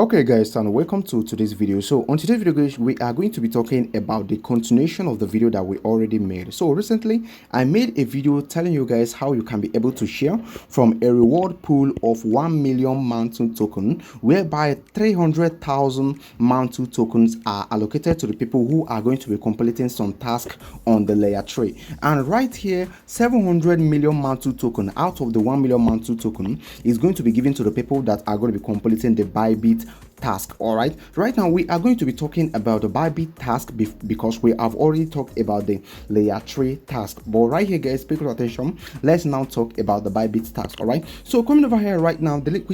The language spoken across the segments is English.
Okay guys, and welcome to today's video. So on today's video guys, we are going to be talking about the continuation of the video that we already made. So recently I made a video telling you guys how you can be able to share from a reward pool of 1 million Mantle token, whereby 300,000 Mantle tokens are allocated to the people who are going to be completing some task on the layer 3. And right here, 700 million Mantle token out of the 1 million Mantle token is going to be given to the people that are going to be completing the Bybit task. All right now we are going to be talking about the Bybit task because we have already talked about the layer 3 task. But right here guys, pay close attention, let's now talk about the Bybit task. All right, so coming over here right now, the link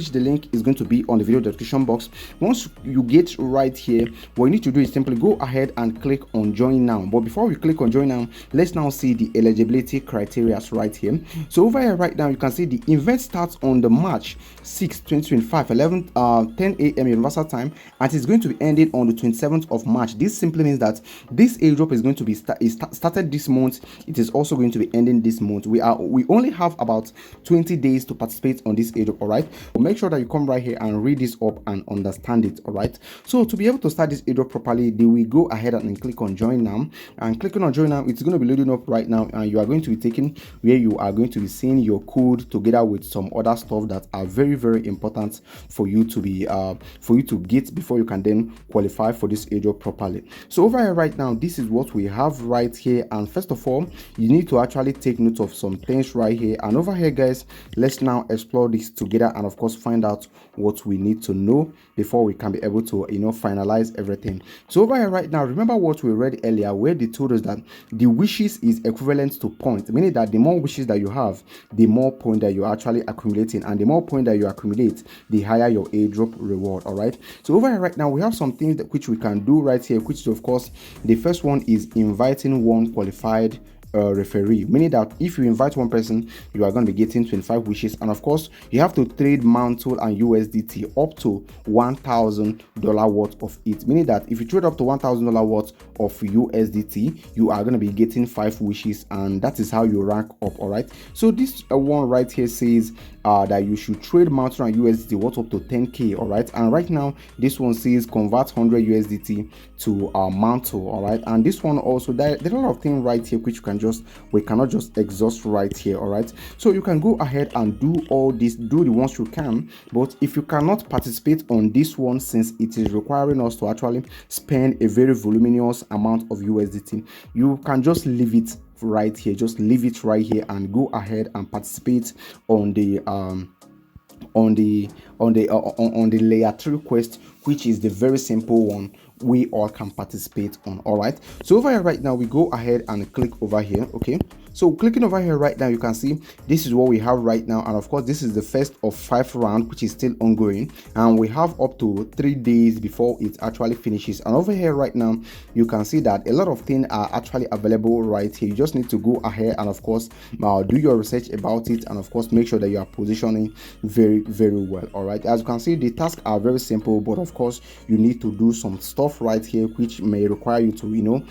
is going to be on the video description box. Once you get right here, what you need to do is simply go ahead and click on join now. But before we click on join now, let's now see the eligibility criteria right here. So over here right now, you can see the event starts on the March 6 2025 10 a.m. Universal time, and it's going to be ending on the 27th of March. This simply means that this airdrop is going to be started this month. It is also going to be ending this month. We only have about 20 days to participate on this airdrop. All right, so make sure that you come right here and read this up and understand it. All right, so to be able to start this airdrop properly, we go ahead and click on join now, and clicking on join now, it's going to be loading up right now, and you are going to be taken where you are going to be seeing your code together with some other stuff that are very important for you to be to get before you can then qualify for this airdrop properly. So over here right now, this is what we have right here, and first of all, you need to actually take note of some things right here. And over here guys, let's now explore this together and of course find out what we need to know before we can be able to finalize everything. So over here right now, remember what we read earlier where they told us that the wishes is equivalent to points, meaning that the more wishes that you have, the more point that you're actually accumulating, and the more point that you accumulate, the higher your airdrop reward. All right, so over here right now, we have some things that which we can do right here, which is of course the first one is inviting one qualified referee, meaning that if you invite one person, you are going to be getting 25 wishes, and of course you have to trade Mantle and USDT up to $1,000 worth of it, meaning that if you trade up to $1,000 worth of USDT, you are going to be getting 5 wishes, and that is how you rank up. All right, so this one right here says that you should trade Mantle and USDT worth up to 10k. all right, and right now this one says convert 100 USDT to Mantle. all right, and this one also, there's a lot of things right here which we cannot just exhaust right here. all right, so you can go ahead and do all this, do the ones you can, but if you cannot participate on this one, since it is requiring us to actually spend a very voluminous amount of USDT, you can just leave it right here, just leave it right here and go ahead and participate on the layer 3 quest, which is the very simple one we all can participate on. All right, so over here right now, we go ahead and click over here. Okay, so clicking over here right now, you can see this is what we have right now, and of course this is the first of 5 rounds which is still ongoing, and we have up to 3 days before it actually finishes. And over here right now, you can see that a lot of things are actually available right here. You just need to go ahead and of course do your research about it, and of course make sure that you are positioning very well. All right, as you can see, the tasks are very simple, but of course you need to do some stuff right here which may require you to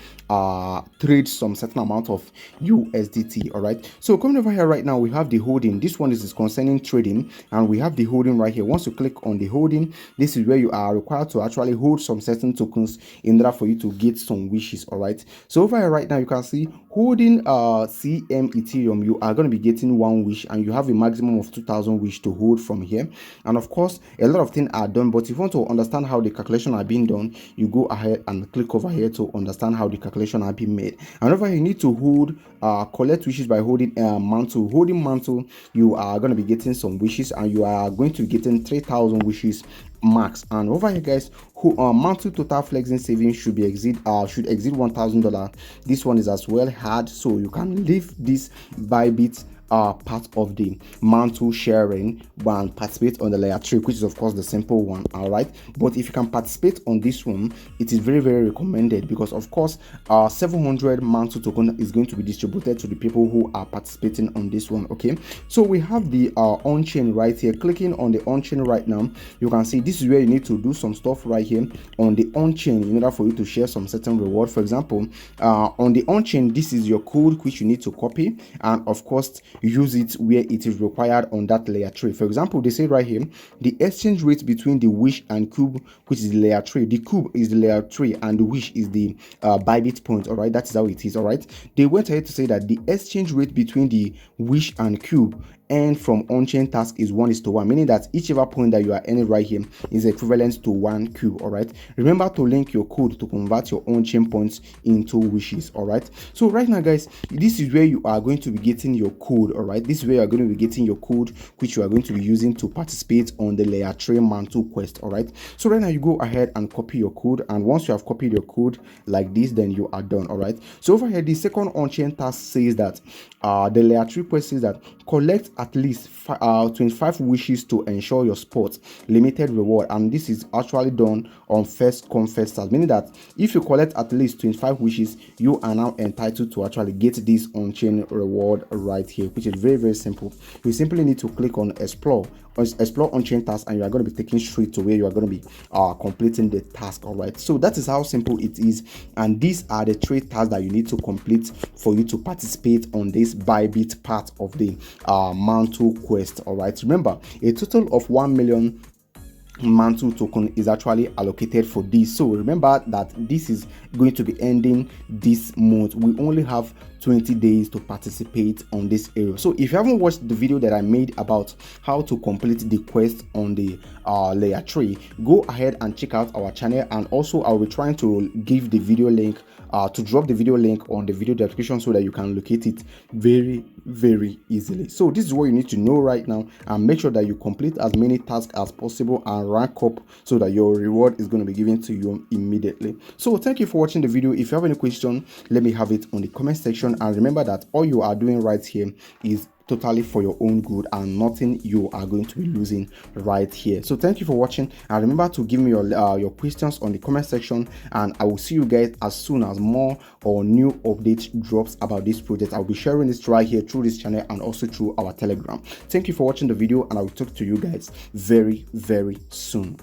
trade some certain amount of USDT. all right, so coming over here right now, we have the holding. This one is concerning trading, and we have the holding right here. Once you click on the holding, this is where you are required to actually hold some certain tokens in order for you to get some wishes. all right, so over here right now, you can see holding CM Ethereum, you are going to be getting 1 wish, and you have a maximum of 2,000 wish to hold from here. And of course a lot of things are done, but if you want to understand how the calculation are being done, you go ahead and click over here to understand how the calculation are being made. And over here, you need to hold collect wishes by holding Mantle. Holding Mantle, you are going to be getting some wishes, and you are going to be getting 3,000 wishes max. And over here guys, Mantle total flexing savings should exceed $1,000. This one is as well hard, so you can leave this Bybit part of the Mantle sharing and participate on the layer 3, which is of course the simple one. All right, but if you can participate on this one, it is very recommended, because of course 700 Mantle token is going to be distributed to the people who are participating on this one. Okay, so we have the on-chain right here. Clicking on the on-chain right now, you can see this is where you need to do some stuff right here on the on-chain in order for you to share some certain reward. For example, on the on-chain, this is your code which you need to copy, and of course use it where it is required on that layer 3. For example, they say right here, the exchange rate between the wish and cube, which is the layer 3. The cube is the layer 3 and the wish is the Bybit point. All right, that is how it is. All right, they went ahead to say that the exchange rate between the wish and cube and from on-chain task is 1:1, meaning that whichever point that you are earning right here is equivalent to 1 cube. All right, remember to link your code to convert your on-chain points into wishes. All right, so right now guys, this is where you are going to be getting your code. All right, this is where you are going to be getting your code, which you are going to be using to participate on the layer 3 Mantle quest. All right, so right now you go ahead and copy your code, and once you have copied your code like this, then you are done. All right, so over here the second on-chain task says that the layer 3 quest says that collect at least 25 wishes to ensure your spot limited reward, and this is actually done on first come first serve, meaning that if you collect at least 25 wishes, you are now entitled to actually get this on-chain reward right here, which is very simple. You simply need to click on explore on-chain task, and you are going to be taken straight to where you are going to be completing the task. All right, so that is how simple it is, and these are the 3 tasks that you need to complete for you to participate on this Bybit part of the Mantle quest. All right, remember, a total of 1 million Mantle token is actually allocated for this, so remember that this is going to be ending this month. We only have 20 days to participate on this area. So if you haven't watched the video that I made about how to complete the quest on the layer 3, go ahead and check out our channel, and also I'll be trying to give the video link to drop the video link on the video description so that you can locate it very easily. So this is what you need to know right now, and make sure that you complete as many tasks as possible and rank up so that your reward is going to be given to you immediately. So thank you for watching the video. If you have any question, let me have it on the comment section, and remember that all you are doing right here is totally for your own good and nothing you are going to be losing right here. So thank you for watching, and remember to give me your questions on the comment section, and I will see you guys as soon as more or new updates drops about this project. I'll be sharing this right here through this channel and also through our Telegram. Thank you for watching the video, and I will talk to you guys very soon.